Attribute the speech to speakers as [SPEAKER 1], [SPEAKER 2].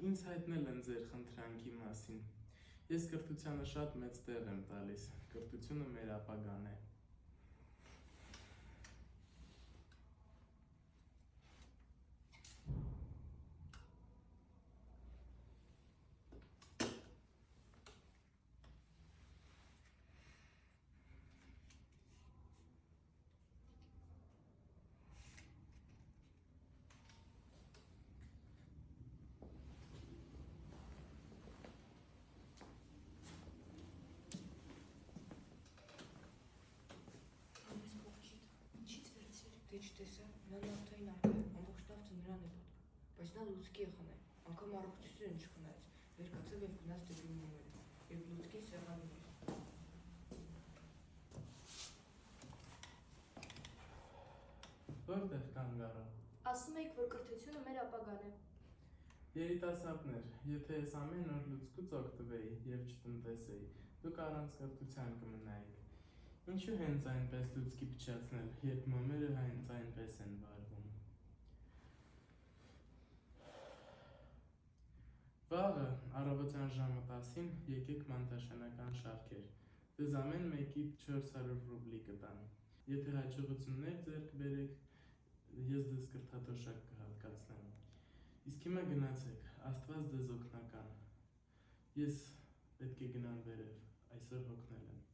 [SPEAKER 1] ինձ հայտնել են ձեր խնդրանքի մասին։ Ես կրթությանը շատ մեծ տեղ եմ տալիս, կրթությունը մեր ապագան է։
[SPEAKER 2] Դե չտեսա, նա նավթային արկա է, ամբողջ նավթը նրան է պատկա, բայց նա լուցկի է խնայ, անգամ առողջությունը չխնայեց, վերկացավ և գնաց դեպի մամերը, և լուցկի սեղանում էր։
[SPEAKER 1] Որտեղ կանգ առա։
[SPEAKER 3] Ասում էիք, որ կրթությունը մեր ապագան է։
[SPEAKER 1] Երիտասարդներ, եթե ես ամեն օր լուցկուց օգտվեի և չտնտեսեի, դուք առանց կրթության կմնայիք։ Ինչու հենց այնպես լուցկի փչացնել, երբ մամերը հենց այնպես են վարվում։ Վաղը առավոտյան ժամը 10-ին եկեք մանտաշանական շարքեր, ձեզ ամեն մեկիդ 400 ռուբլի կտամ։ Եթե հաջողություններ ձեռք բերեք, ես ձեզ կրթատոշակ կհատկացնեմ։ Իսկ հիմա գնացեք, Աստված ձեզ օգնական։ Ես պետք է գնամ վերև, այսօր հոգնել եմ։